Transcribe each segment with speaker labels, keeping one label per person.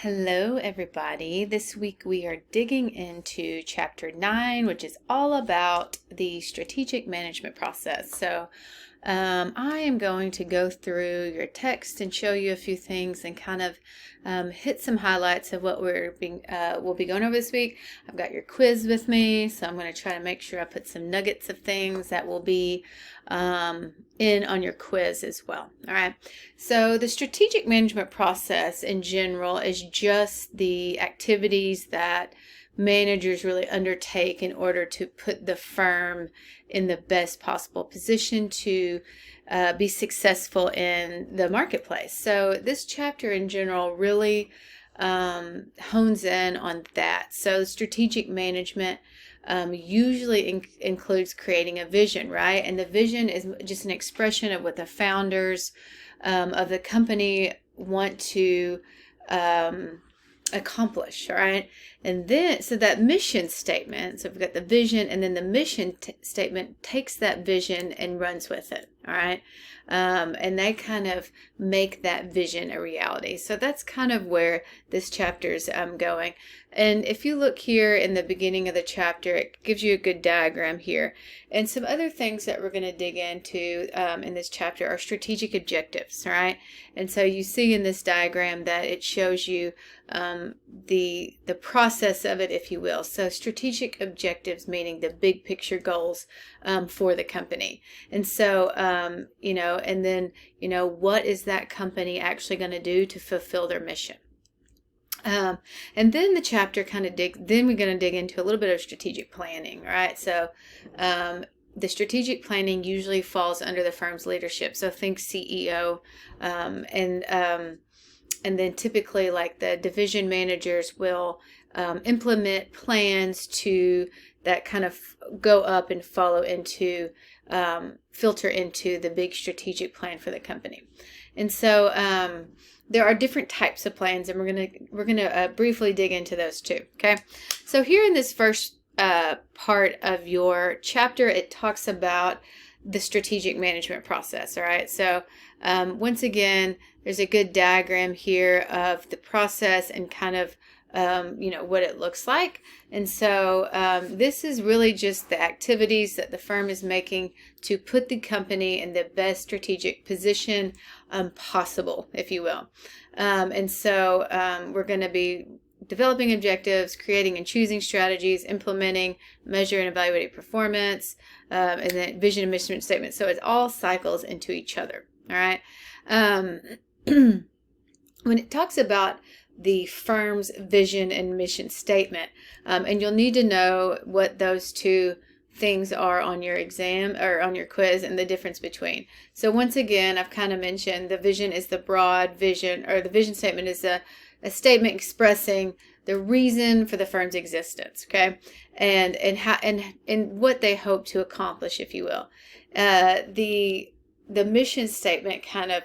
Speaker 1: Hello, everybody. This week we are digging into Chapter 9, which is all about the strategic management process. I am going to go through your text and show you a few things and kind of hit some highlights of what we'll be going over this week. I've got your quiz with me, so I'm going to try to make sure I put some nuggets of things that will be in on your quiz as well. All right. So the strategic management process in general is just the activities that managers really undertake in order to put the firm in the best possible position to be successful in the marketplace. So this chapter in general really hones in on that. So strategic management usually includes creating a vision, right? And the vision is just an expression of what the founders of the company want to accomplish, all right? And then, so that mission statement, so we've got the vision, and then the mission statement takes that vision and runs with it, all right? And they kind of make that vision a reality. So that's kind of where this chapter is going. And if you look here in the beginning of the chapter, it gives you a good diagram here. And some other things that we're going to dig into in this chapter are strategic objectives, all right? And so you see in this diagram that it shows you the process of it, if you will. So strategic objectives meaning the big picture goals for the company. And so, and then, what is that company actually going to do to fulfill their mission? And then the chapter kind of then we're going to dig into a little bit of strategic planning, right? So the strategic planning usually falls under the firm's leadership. So think CEO, and then typically like the division managers will implement plans to that kind of go up and follow into, filter into the big strategic plan for the company. And so there are different types of plans, and we're gonna briefly dig into those too. Okay, so here in this first part of your chapter, it talks about the strategic management process. All right, so once again, there's a good diagram here of the process and kind of what it looks like. And so this is really just the activities that the firm is making to put the company in the best strategic position possible, if you will. And so we're going to be developing objectives, creating and choosing strategies, implementing, measure and evaluating performance, and then vision and mission statement. So it all cycles into each other. All right. When it talks about the firm's vision and mission statement, and you'll need to know what those two things are on your exam or on your quiz and the difference between. So once again, I've kind of mentioned the vision is the broad vision, or the vision statement is a statement expressing the reason for the firm's existence, okay, and how and what they hope to accomplish, if you will. The mission statement kind of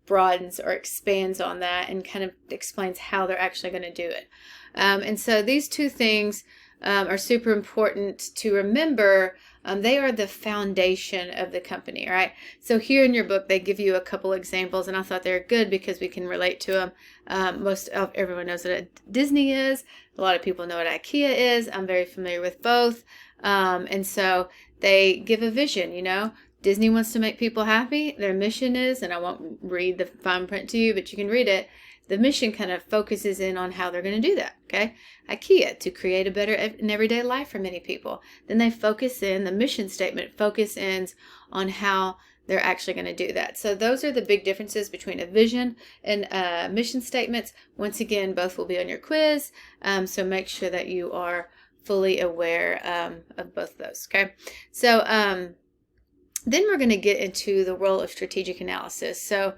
Speaker 1: broadens or expands on that and kind of explains how they're actually going to do it. And so these two things are super important to remember. They are the foundation of the company, all right? So here in your book, they give you a couple examples, and I thought they're good because we can relate to them. Everyone knows what a Disney is. A lot of people know what IKEA is. I'm very familiar with both. And so they give a vision, Disney wants to make people happy. Their mission is, and I won't read the fine print to you, but you can read it. The mission kind of focuses in on how they're going to do that, okay? IKEA, to create a better and everyday life for many people. Then they focus in, the mission statement focuses on how they're actually going to do that. So those are the big differences between a vision and mission statements. Once again, both will be on your quiz, so make sure that you are fully aware of both of those, okay? So, then we're going to get into the role of strategic analysis. So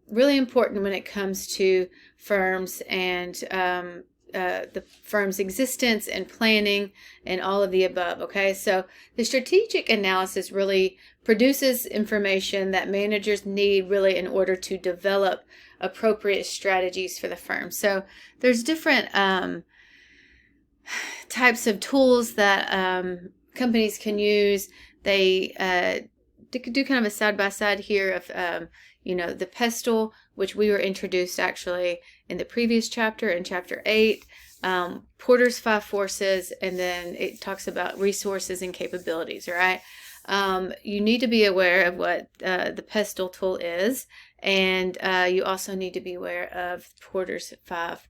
Speaker 1: really important when it comes to firms and the firm's existence and planning and all of the above, okay? So the strategic analysis really produces information that managers need really in order to develop appropriate strategies for the firm. So there's different types of tools that companies can use. They do kind of a side-by-side here of, the pestle, which we were introduced actually in the previous chapter, in chapter 8, Porter's 5 forces, and then it talks about resources and capabilities, right? You need to be aware of what the pestle tool is, and you also need to be aware of Porter's 5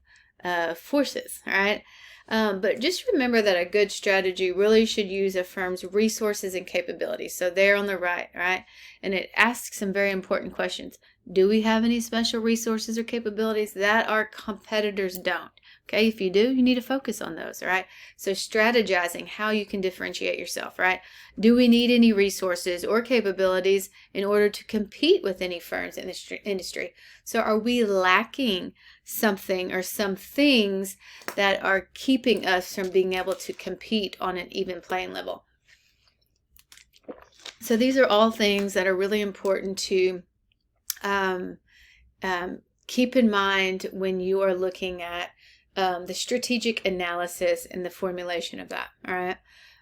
Speaker 1: forces, all right? But just remember that a good strategy really should use a firm's resources and capabilities. So there on the right, right? And it asks some very important questions. Do we have any special resources or capabilities that our competitors don't? Okay, if you do, you need to focus on those, right? So strategizing how you can differentiate yourself, right? Do we need any resources or capabilities in order to compete with any firms in this industry? So are we lacking something or some things that are keeping us from being able to compete on an even playing level? So these are all things that are really important to keep in mind when you are looking at the strategic analysis and the formulation of that. All right.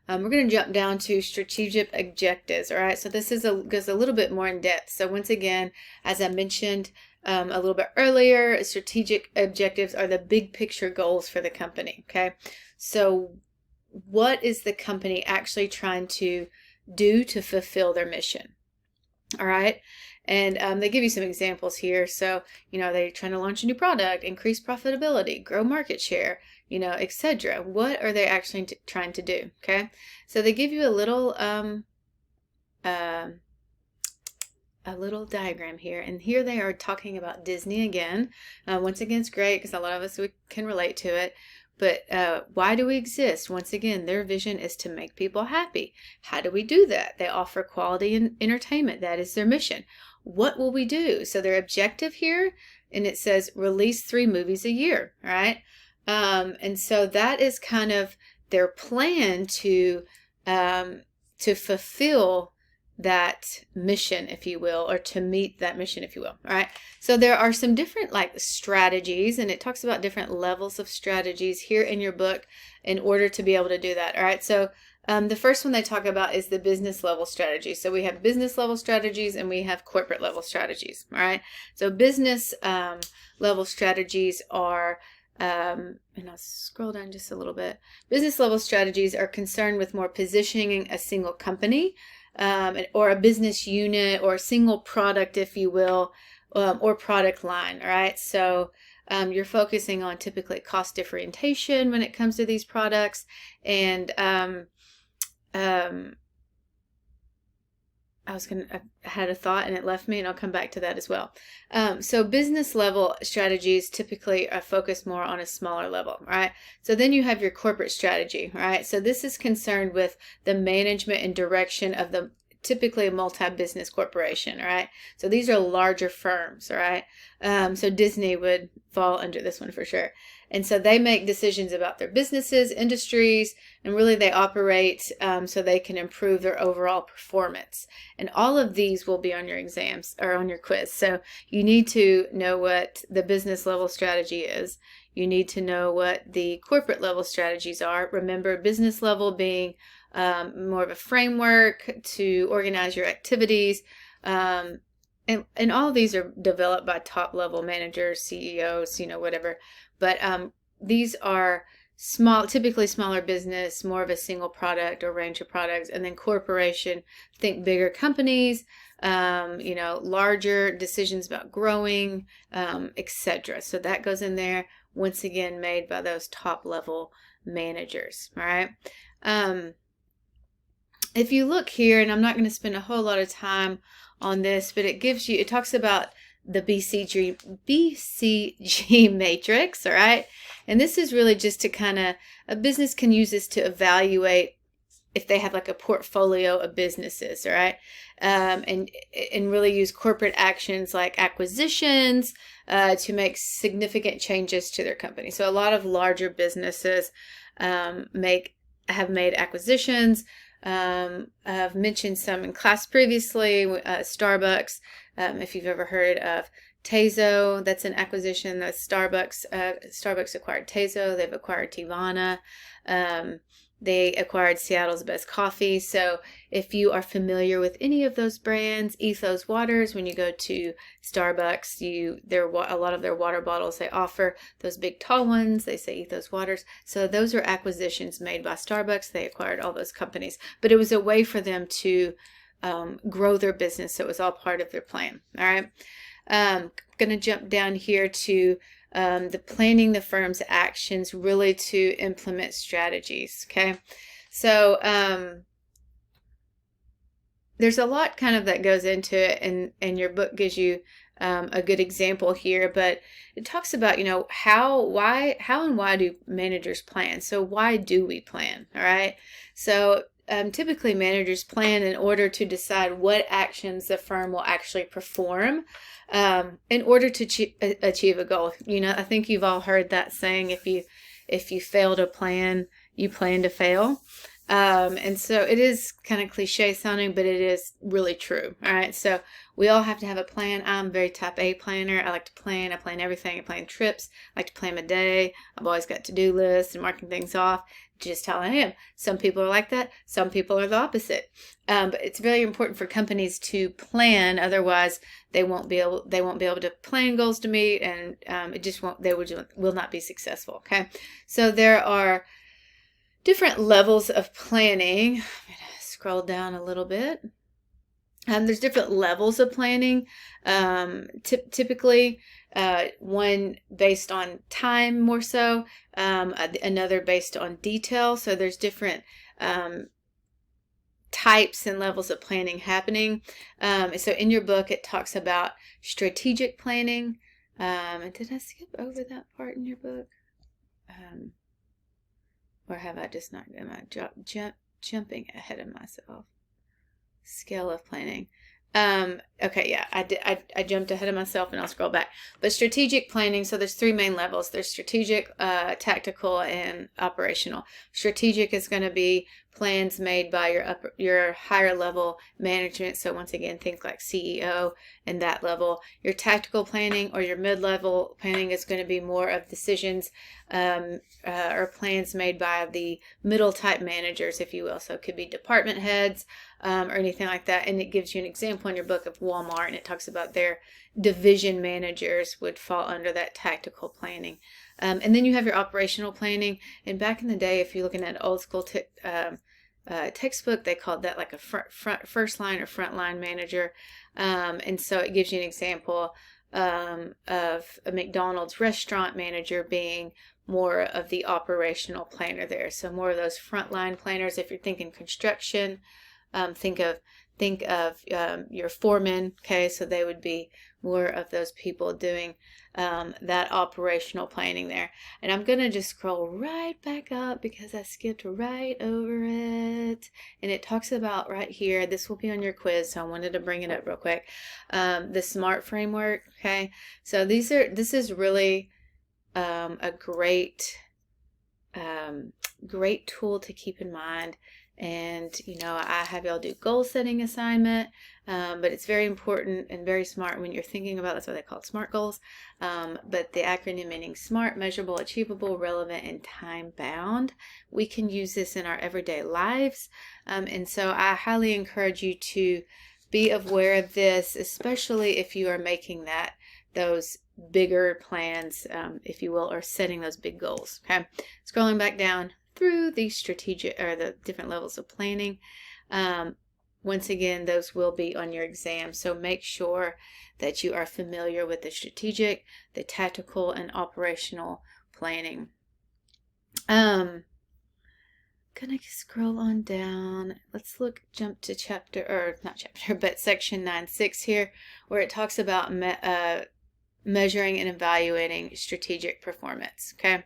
Speaker 1: We're going to jump down to strategic objectives. All right. So this goes a little bit more in depth. So once again, as I mentioned a little bit earlier, strategic objectives are the big picture goals for the company. Okay. So what is the company actually trying to do to fulfill their mission? All right. And they give you some examples here. So, they're trying to launch a new product, increase profitability, grow market share, etc. What are they actually trying to do? Okay. So they give you a little diagram here. And here they are talking about Disney again. Once again, it's great because a lot of us can relate to it. But why do we exist? Once again, their vision is to make people happy. How do we do that? They offer quality and entertainment. That is their mission. What will we do? So their objective here, and it says release 3 movies a year, right? And so that is kind of their plan to fulfill that mission, if you will, or to meet that mission, if you will. All right. So there are some different strategies, and it talks about different levels of strategies here in your book in order to be able to do that. All right. So the first one they talk about is the business level strategy. So we have business level strategies and we have corporate level strategies. All right. So business level strategies are and I'll scroll down just a little bit. Business level strategies are concerned with more positioning a single company or a business unit or a single product, if you will, or product line. All right. So you're focusing on typically cost differentiation when it comes to these products, and I had a thought and it left me, and I'll come back to that as well. So business level strategies typically are focused more on a smaller level, right? So then you have your corporate strategy, right? So this is concerned with the management and direction of typically a multi-business corporation, right? So these are larger firms, right? So Disney would fall under this one for sure. And so they make decisions about their businesses, industries, and really they operate so they can improve their overall performance. And all of these will be on your exams or on your quiz. So you need to know what the business level strategy is. You need to know what the corporate level strategies are. Remember, business level being more of a framework to organize your activities. And all of these are developed by top level managers, CEOs, whatever. But these are typically smaller business, more of a single product or range of products. And then corporation, think bigger companies, larger decisions about growing, etc. So that goes in there, once again, made by those top level managers. All right. If you look here, and I'm not going to spend a whole lot of time on this, but it talks about the BCG matrix, all right? And this is really just to a business can use this to evaluate if they have a portfolio of businesses, all right? And really use corporate actions like acquisitions to make significant changes to their company. So a lot of larger businesses have made acquisitions. I've mentioned some in class previously, Starbucks. If you've ever heard of Tezos, that's an acquisition. That Starbucks acquired Tezos. They've acquired Teavana. They acquired Seattle's Best Coffee. So if you are familiar with any of those brands, Ethos Waters, when you go to Starbucks, a lot of their water bottles they offer, those big tall ones, they say Ethos Waters. So those are acquisitions made by Starbucks. They acquired all those companies, but it was a way for them to grow their business. So it was all part of their plan. All right. I'm going to jump down here to the planning the firm's actions really to implement strategies. Okay. So there's a lot kind of that goes into it, and your book gives you a good example here, but it talks about, how and why do managers plan? So why do we plan? All right. So typically managers plan in order to decide what actions the firm will actually perform in order to achieve a goal. I think you've all heard that saying, if you fail to plan, you plan to fail. And so it is kind of cliche sounding, but it is really true. All right. So we all have to have a plan. I'm a very type A planner. I like to plan. I plan everything. I plan trips. I like to plan my day. I've always got to-do lists and marking things off. Just how I am. Some people are like that. Some people are the opposite. But it's very important for companies to plan. Otherwise, they won't be able to plan goals to meet, and they will not be successful. Okay. So there are different levels of planning. I'm going to scroll down a little bit. There's different levels of planning. Typically, one based on time more so, another based on detail. So there's different types and levels of planning happening. So in your book, it talks about strategic planning. Did I skip over that part in your book? Or have I just not, am I jumping ahead of myself? Scale of planning. Okay, yeah, I jumped ahead of myself, and I'll scroll back. But strategic planning, so there's three main levels. There's strategic, tactical, and operational. Strategic is going to be plans made by your higher level management. So once again, think like CEO and that level. Your tactical planning or your mid-level planning is going to be more of decisions or plans made by the middle type managers, if you will. So it could be department heads or anything like that. And it gives you an example in your book of Walmart, and it talks about their division managers would fall under that tactical planning. And then you have your operational planning. And back in the day, if you're looking at an old school textbook, they called that like a first line or front line manager. And so it gives you an example of a McDonald's restaurant manager being more of the operational planner there. So more of those frontline planners. If you're thinking construction, think of your foreman. Okay, so they would be more of those people doing that operational planning there. And I'm going to just scroll right back up because I skipped right over it. And it talks about right here, this will be on your quiz, so I wanted to bring it up real quick. The SMART framework. Okay, so this is really a great tool to keep in mind. And I have y'all do goal setting assignment, but it's very important and very smart when you're thinking about, that's what they call SMART goals, but the acronym meaning SMART: measurable, achievable, relevant, and time bound. We can use this in our everyday lives, and so I highly encourage you to be aware of this, especially if you are making those bigger plans, if you will, or setting those big goals. Okay, scrolling back down through the strategic or the different levels of planning. Once again, those will be on your exam, so make sure that you are familiar with the strategic, the tactical, and operational planning. Gonna scroll on down. Let's jump to section 9.6 here, where it talks about measuring and evaluating strategic performance. Okay.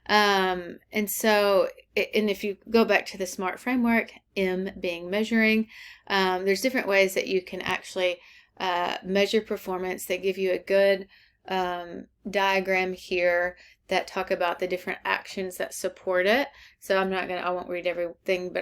Speaker 1: And so, if you go back to the SMART framework, M being measuring, there's different ways that you can actually measure performance. They give you a good diagram here that talk about the different actions that support it. So I won't read everything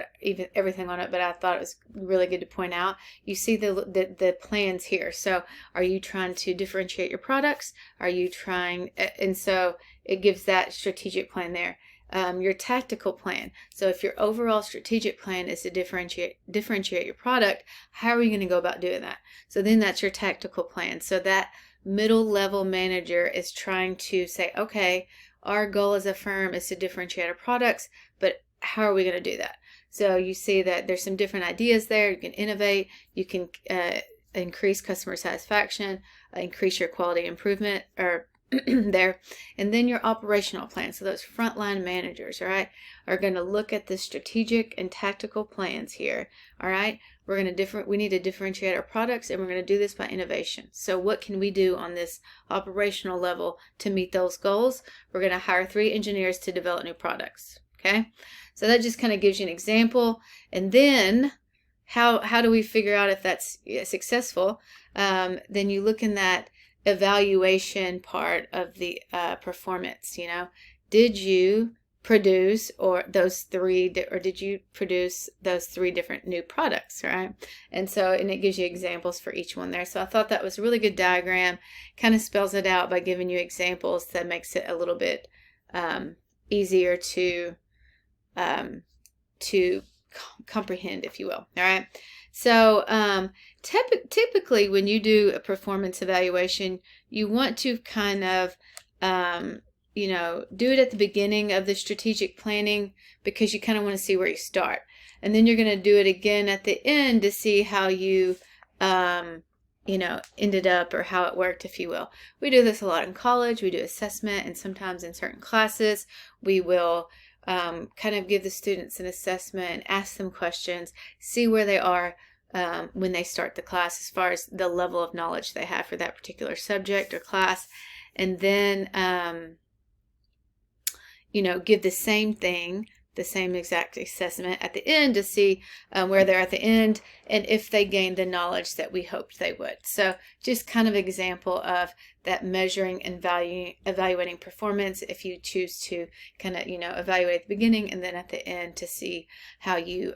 Speaker 1: on it, but I thought it was really good to point out. You see the plans here. So are you trying to differentiate your products? Are you trying, and so it gives that strategic plan there. your tactical plan. So if your overall strategic plan is to differentiate your product, how are you going to go about doing that? So then that's your tactical plan. So that middle level manager is trying to say, okay, our goal as a firm is to differentiate our products, but how are we going to do that? So you see that there's some different ideas there. You can innovate, you can increase customer satisfaction, increase your quality improvement, or there. And then your operational plan. So those frontline managers, all right, are going to look at the strategic and tactical plans here. All right, we need to differentiate our products, and we're going to do this by innovation. So what can we do on this operational level to meet those goals? We're going to hire 3 engineers to develop new products. Okay, so that just kind of gives you an example. And then how do we figure out if that's successful? Then you look in that evaluation part of the performance. You know, did you produce did you produce those 3 different new products, right? And it gives you examples for each one there. So I thought that was a really good diagram. Kind of spells it out by giving you examples that makes it a little bit easier to comprehend, if you will. All right. So typically when you do a performance evaluation, you want to kind of do it at the beginning of the strategic planning, because you kind of want to see where you start, and then you're going to do it again at the end to see how you ended up, or how it worked, if you will. We do this a lot in college. We do assessment, and sometimes in certain classes we will kind of give the students an assessment and ask them questions, see where they are when they start the class as far as the level of knowledge they have for that particular subject or class, and then give the same thing, the same exact assessment at the end to see where they're at the end and if they gained the knowledge that we hoped they would. So just kind of example of that measuring and evaluating performance, if you choose to kind of evaluate at the beginning and then at the end to see how you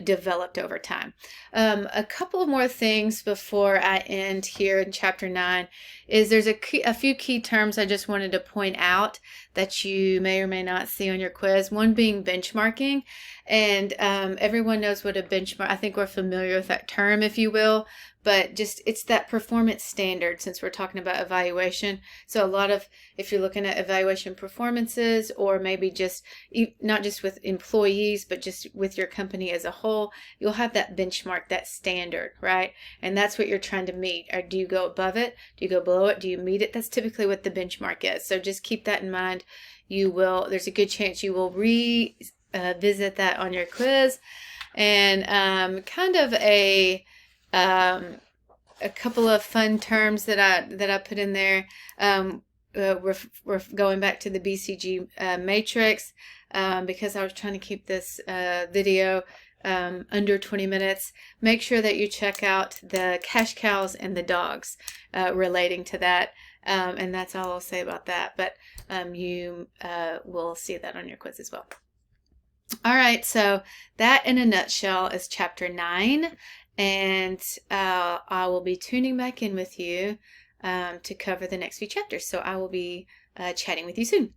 Speaker 1: developed over time. A couple more things before I end here in chapter 9 is there's a few key terms I just wanted to point out that you may or may not see on your quiz. One being benchmarking, and everyone knows what a benchmark. I think we're familiar with that term, if you will, but it's that performance standard, since we're talking about evaluation. So a lot of, if you're looking at evaluation performances, or maybe just not just with employees, but just with your company as a whole, you'll have that benchmark, that standard, right? And that's what you're trying to meet. Or do you go above it? Do you go below it? Do you meet it? That's typically what the benchmark is. So just keep that in mind. There's a good chance you will visit that on your quiz. And kind of a couple of fun terms that I put in there. We're going back to the BCG matrix because I was trying to keep this video under 20 minutes. Make sure that you check out the cash cows and the dogs relating to that. And that's all I'll say about that. But you will see that on your quiz as well. All right, so that in a nutshell is chapter 9. And I will be tuning back in with you to cover the next few chapters. So I will be chatting with you soon.